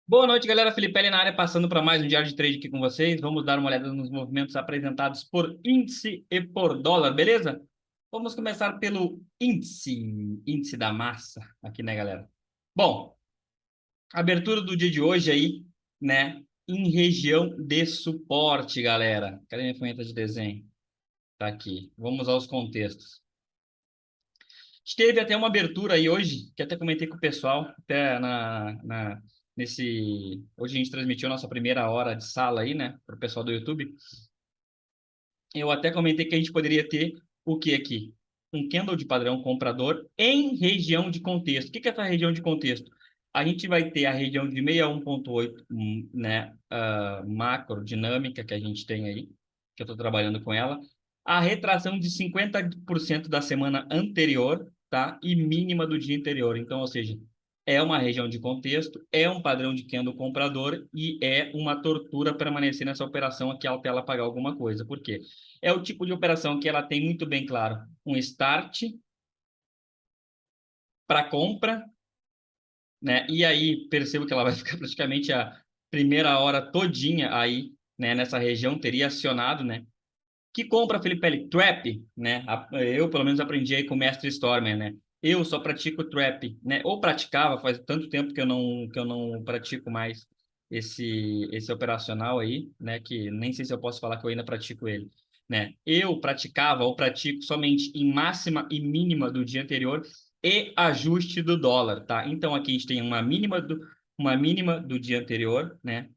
Boa noite, galera. Felipe na área, passando para mais um diário de trade aqui com vocês. Vamos dar uma olhada nos movimentos apresentados por índice e por dólar, beleza? Vamos começar pelo índice da massa aqui, né, galera? Bom, abertura do dia de hoje aí, né, em região de suporte, galera. Cadê minha ferramenta de desenho? Tá aqui. Vamos aos contextos. Teve até uma abertura aí hoje, que até comentei com o pessoal, até nesse... Hoje a gente transmitiu a nossa primeira hora de sala aí, né, para o pessoal do YouTube. Eu até comentei que a gente poderia ter o que aqui? Um candle de padrão comprador em região de contexto. O que é essa região de contexto? A gente vai ter a região de 61,8, né, macro dinâmica que a gente tem aí, que eu estou trabalhando com ela. A retração de 50% da semana anterior, tá? E mínima do dia anterior. Então, ou seja, é uma região de contexto, é um padrão de candle comprador e é uma tortura permanecer nessa operação aqui até ela pagar alguma coisa. Por quê? É o tipo de operação que ela tem muito bem claro um start para compra, né? E aí percebo que ela vai ficar praticamente a primeira hora todinha aí, né? Nessa região teria acionado, né? Que compra, Felipe? Trap, né? Eu pelo menos aprendi aí com o mestre Stormer, né? Eu só pratico trap, né? Ou praticava, faz tanto tempo que eu não pratico mais esse operacional aí, né? Que nem sei se eu posso falar que eu ainda pratico ele, né? Eu praticava ou pratico somente em máxima e mínima do dia anterior e ajuste do dólar, tá? Então aqui a gente tem uma mínima do dia anterior, né?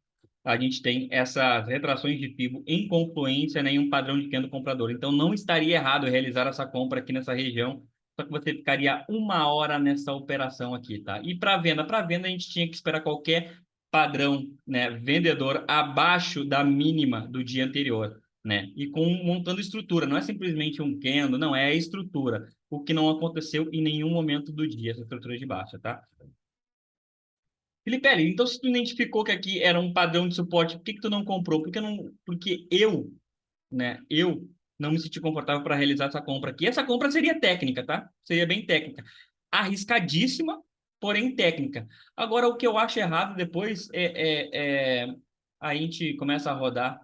A gente tem essas retrações de FIBO em confluência, né, em um padrão de candle comprador. Então, não estaria errado realizar essa compra aqui nessa região, só que você ficaria uma hora nessa operação aqui, tá? E para venda a gente tinha que esperar qualquer padrão, né, vendedor abaixo da mínima do dia anterior, né? E montando estrutura, não é simplesmente um candle, não, é a estrutura. O que não aconteceu em nenhum momento do dia, essa estrutura de baixa, tá? Felipe, então se tu identificou que aqui era um padrão de suporte, por que que tu não comprou? Porque eu, né, eu não me senti confortável para realizar essa compra aqui. Essa compra seria técnica, tá? Seria bem técnica. Arriscadíssima, porém técnica. Agora, o que eu acho errado depois é a gente começa a rodar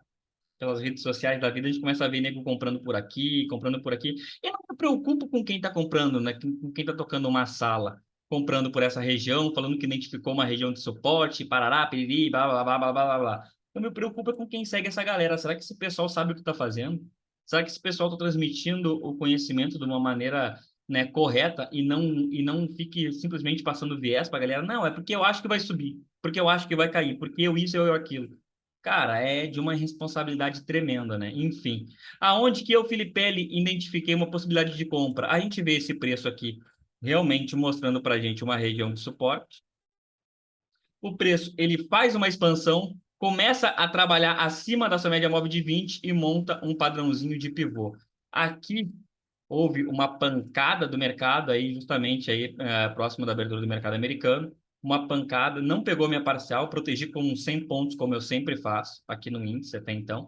pelas redes sociais da vida, a gente começa a ver nego comprando por aqui, comprando por aqui. Eu não me preocupo com quem está comprando, né? Com quem está tocando uma sala, comprando por essa região, falando que identificou uma região de suporte, parará, piriri, blá, blá, blá, blá, blá, blá, blá. Eu me preocupo com quem segue essa galera. Será que esse pessoal sabe o que está fazendo? Será que esse pessoal está transmitindo o conhecimento de uma maneira, né, correta e não fique simplesmente passando viés para a galera? Não, é porque eu acho que vai subir, porque eu acho que vai cair, porque eu isso, eu aquilo. Cara, é de uma responsabilidade tremenda, né? Enfim, aonde que eu, Filipelli, identifiquei uma possibilidade de compra? A gente vê esse preço aqui realmente mostrando para a gente uma região de suporte. O preço, ele faz uma expansão, começa a trabalhar acima da sua média móvel de 20 e monta um padrãozinho de pivô. Aqui houve uma pancada do mercado aí, justamente aí, próximo da abertura do mercado americano, uma pancada, não pegou minha parcial, protegi com 100 pontos, como eu sempre faço aqui no índice até então,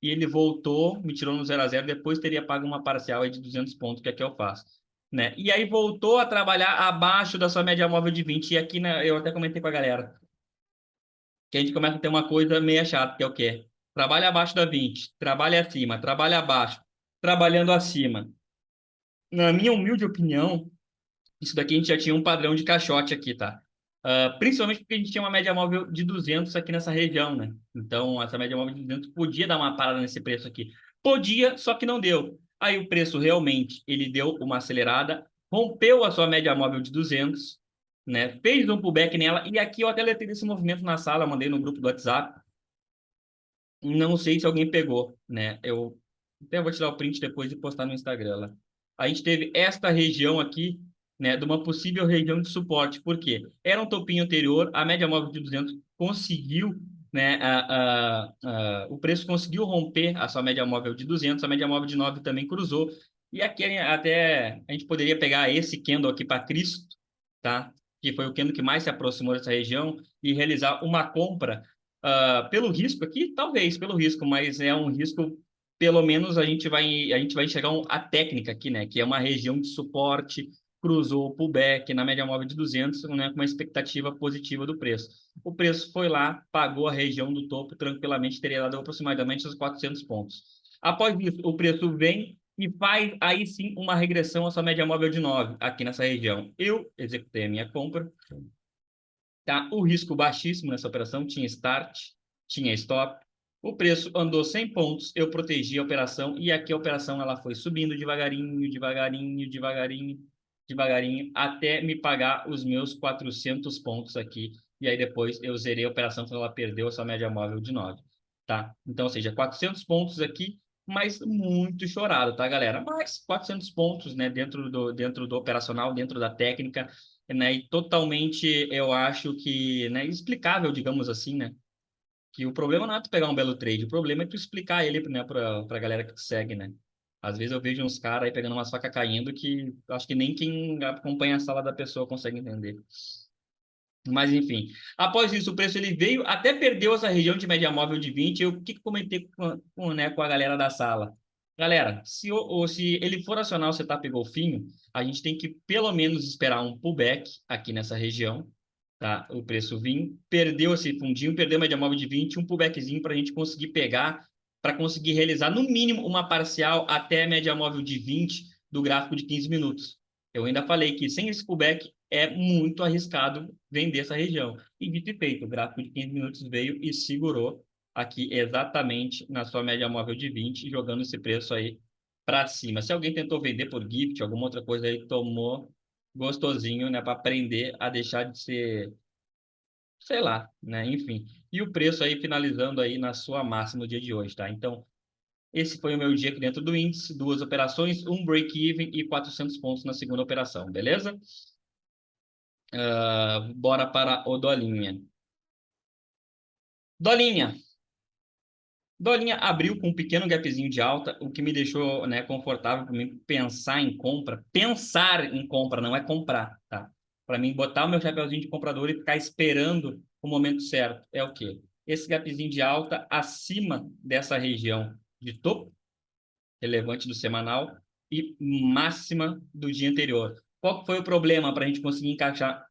e ele voltou, me tirou no 0 a 0, depois teria pago uma parcial aí de 200 pontos, que é que eu faço, né? E aí voltou a trabalhar abaixo da sua média móvel de 20, e aqui, né, eu até comentei com a galera, que a gente começa a ter uma coisa meio chata, que é o quê? Trabalha abaixo da 20, trabalha acima, trabalha abaixo, trabalhando acima. Na minha humilde opinião, isso daqui a gente já tinha um padrão de caixote aqui, tá? Principalmente porque a gente tinha uma média móvel de 200 aqui nessa região, né? Então, essa média móvel de 200 podia dar uma parada nesse preço aqui. Podia, só que não deu. Aí o preço realmente, ele deu uma acelerada, rompeu a sua média móvel de 200, né? Fez um pullback nela, e aqui eu até letei esse movimento na sala, mandei no grupo do WhatsApp. Não sei se alguém pegou, né? Eu até vou tirar o print depois e postar no Instagram lá. A gente teve esta região aqui, né, de uma possível região de suporte. Por quê? Era um topinho anterior, a média móvel de 200 conseguiu, né, o preço conseguiu romper a sua média móvel de 200, a média móvel de 9 também cruzou. E aqui até a gente poderia pegar esse candle aqui para Cristo, tá? Que foi o candle que mais se aproximou dessa região e realizar uma compra. Pelo risco aqui, talvez pelo risco, mas é um risco, pelo menos a gente vai enxergar a técnica aqui, né? Que é uma região de suporte, cruzou o pullback na média móvel de 200, né, com uma expectativa positiva do preço. O preço foi lá, pagou a região do topo tranquilamente, teria dado aproximadamente os 400 pontos. Após isso, o preço vem e faz aí sim uma regressão à sua média móvel de 9, aqui nessa região. Eu executei a minha compra, tá? O risco baixíssimo nessa operação, tinha start, tinha stop. O preço andou 100 pontos, eu protegi a operação e aqui a operação ela foi subindo devagarinho, devagarinho, devagarinho, devagarinho, até me pagar os meus 400 pontos aqui. E aí depois eu zerei a operação quando ela perdeu essa média móvel de 9, tá? Então, ou seja, 400 pontos aqui, mas muito chorado, tá, galera? Mas 400 pontos, né, dentro do operacional, dentro da técnica, né, e totalmente, eu acho que, né, explicável, digamos assim, né, que o problema não é tu pegar um belo trade, o problema é tu explicar ele, né, pra galera que te segue, né. Às vezes eu vejo uns caras aí pegando umas facas caindo que acho que nem quem acompanha a sala da pessoa consegue entender. Mas, enfim, após isso, o preço ele veio, até perdeu essa região de média móvel de 20. Eu, o que comentei né, com a galera da sala? Galera, se ele for acionar o setup golfinho, a gente tem que pelo menos esperar um pullback aqui nessa região, tá? O preço vir, perdeu esse fundinho, perdeu a média móvel de 20, um pullbackzinho para a gente conseguir pegar, para conseguir realizar no mínimo uma parcial até a média móvel de 20 do gráfico de 15 minutos. Eu ainda falei que sem esse pullback é muito arriscado vender essa região. E dito e feito, o gráfico de 15 minutos veio e segurou aqui exatamente na sua média móvel de 20, jogando esse preço aí para cima. Se alguém tentou vender por gift, alguma outra coisa aí, tomou gostosinho, né, para aprender a deixar de ser, sei lá, né, enfim. E o preço aí finalizando aí na sua máxima no dia de hoje, tá? Então, esse foi o meu dia aqui dentro do índice, duas operações, um break-even e 400 pontos na segunda operação, beleza? Bora para o Dolinha. Dolinha. Dolinha abriu com um pequeno gapzinho de alta, o que me deixou, né, confortável para mim pensar em compra. Pensar em compra, não é comprar, tá? Para mim, botar o meu chapéuzinho de comprador e ficar esperando o momento certo. É o quê? Esse gapzinho de alta acima dessa região de topo, relevante do semanal, e máxima do dia anterior. Qual foi o problema para a gente conseguir encaixar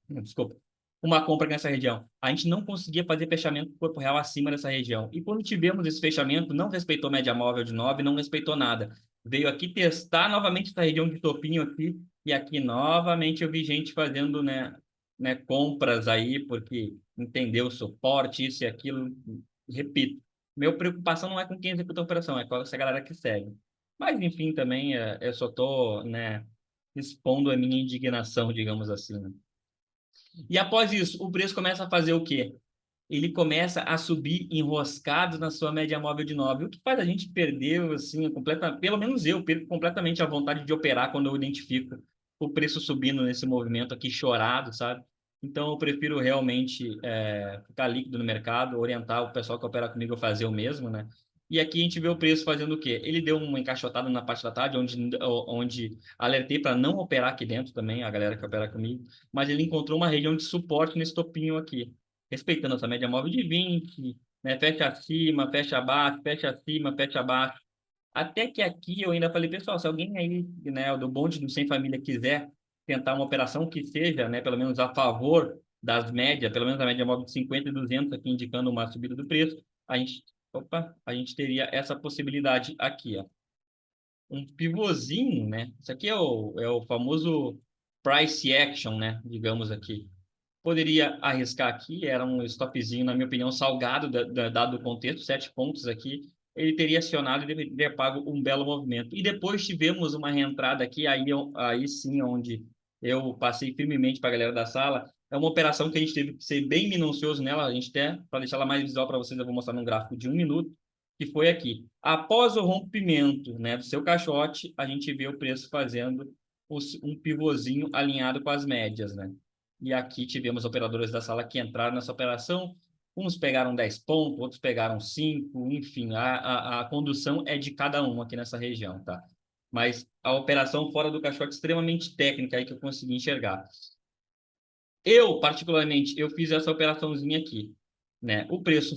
desculpa, uma compra nessa região? A gente não conseguia fazer fechamento do corpo real acima dessa região. E quando tivemos esse fechamento, não respeitou média móvel de 9, não respeitou nada. Veio aqui testar novamente essa região de topinho aqui, e aqui novamente eu vi gente fazendo, né, compras aí, porque entendeu o suporte, isso e aquilo. Repito, minha preocupação não é com quem executa a operação, é com essa galera que segue. Mas, enfim, também eu só estou, né, expondo a minha indignação, digamos assim, né? E após isso, o preço começa a fazer o quê? Ele começa a subir enroscado na sua média móvel de 9, o que faz a gente perder, assim, pelo menos eu perco completamente a vontade de operar quando eu identifico o preço subindo nesse movimento aqui chorado, sabe? Então, eu prefiro realmente ficar líquido no mercado, orientar o pessoal que opera comigo a fazer o mesmo, né? E aqui a gente vê o preço fazendo o quê? Ele deu uma encaixotada na parte da tarde, onde alertei para não operar aqui dentro também, a galera que opera comigo, mas ele encontrou uma região de suporte nesse topinho aqui, respeitando essa média móvel de 20, né? Fecha acima, fecha abaixo, fecha acima, fecha abaixo. Até que aqui eu ainda falei, pessoal, se alguém aí, né, do bonde do Sem Família quiser tentar uma operação que seja, né, pelo menos a favor das médias, pelo menos a média móvel de 50 e 200 aqui indicando uma subida do preço, a gente teria essa possibilidade aqui, ó. Um pivôzinho, né? Isso aqui é o famoso price action, né? Digamos aqui. Poderia arriscar aqui, era um stopzinho, na minha opinião, salgado, dado o contexto, 7 pontos aqui. Ele teria acionado e teria pago um belo movimento. E depois tivemos uma reentrada aqui, aí sim, onde eu passei firmemente para a galera da sala. É uma operação que a gente teve que ser bem minucioso nela, a gente até, para deixar ela mais visual para vocês, eu vou mostrar num gráfico de 1 minuto, que foi aqui. Após o rompimento, né, do seu caixote, a gente vê o preço fazendo um pivôzinho alinhado com as médias, né? E aqui tivemos operadores da sala que entraram nessa operação. Uns pegaram 10 pontos, outros pegaram 5, enfim, a condução é de cada um aqui nessa região, tá? Mas a operação fora do caixote extremamente técnica aí que eu consegui enxergar. Eu, particularmente, eu fiz essa operaçãozinha aqui, né? O preço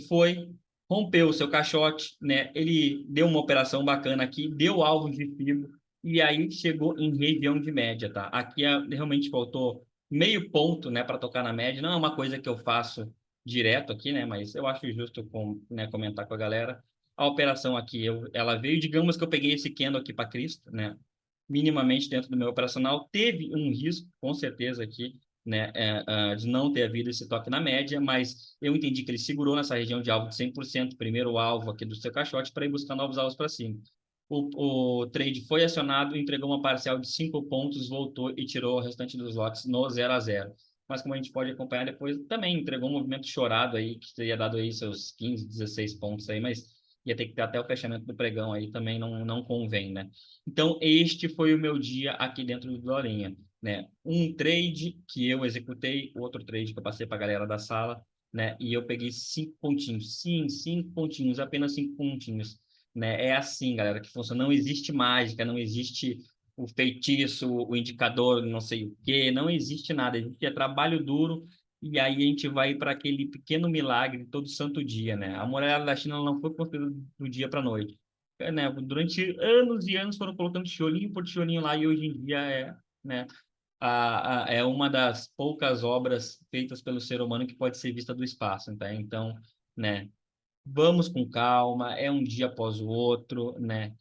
rompeu o seu caixote, né? Ele deu uma operação bacana aqui, deu alvo de FIBO, e aí chegou em região de média, tá? Aqui realmente faltou meio ponto, né, para tocar na média. Não é uma coisa que eu faço direto aqui, né, mas eu acho justo né, comentar com a galera. A operação aqui, ela veio, digamos que eu peguei esse candle aqui para Cristo, né, minimamente dentro do meu operacional, teve um risco, com certeza aqui, né, de não ter havido esse toque na média, mas eu entendi que ele segurou nessa região de alvo de 100%, primeiro alvo aqui do seu caixote, para ir buscar novos alvos para cima. O trade foi acionado, entregou uma parcial de 5 pontos, voltou e tirou o restante dos lotes no 0 a 0. Mas como a gente pode acompanhar depois, também entregou um movimento chorado aí, que teria dado aí seus 15, 16 pontos aí, mas ia ter que ter até o fechamento do pregão aí, também não convém, né? Então, este foi o meu dia aqui dentro do Dorinha, né? Um trade que eu executei, outro trade que eu passei para a galera da sala, né? E eu peguei 5 pontinhos. Sim, 5 pontinhos, apenas 5 pontinhos, né? É assim, galera, que funciona. Não existe mágica, não existe o feitiço, o indicador, não sei o quê, não existe nada. Existe trabalho duro e aí a gente vai para aquele pequeno milagre todo santo dia, né? A muralha da China não foi construída do dia para a noite. Né? Durante anos e anos foram colocando tijolinho por tijolinho lá e hoje em dia né, é uma das poucas obras feitas pelo ser humano que pode ser vista do espaço, tá? Então, né, vamos com calma, é um dia após o outro, né?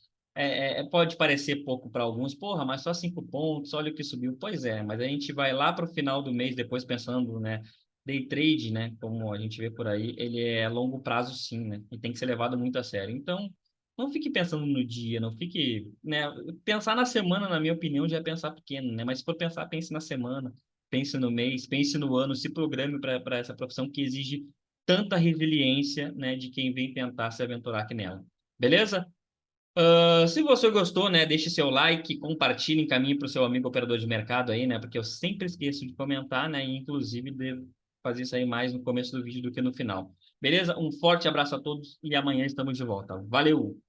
Pode parecer pouco para alguns, porra, mas só 5 pontos, olha o que subiu. Pois é, mas a gente vai lá para o final do mês, depois pensando, né? Day trade, né? Como a gente vê por aí, ele é longo prazo, sim, né? E tem que ser levado muito a sério. Então, não fique pensando no dia, não fique, né? Pensar na semana, na minha opinião, já é pensar pequeno, né? Mas se for pensar, pense na semana, pense no mês, pense no ano, se programe para essa profissão que exige tanta resiliência, né, de quem vem tentar se aventurar aqui nela. Beleza? Se você gostou, né, deixe seu like, compartilhe, encaminhe para o seu amigo operador de mercado aí, né, porque eu sempre esqueço de comentar, né, e inclusive devo fazer isso aí mais no começo do vídeo do que no final. Beleza? Um forte abraço a todos e amanhã estamos de volta. Valeu!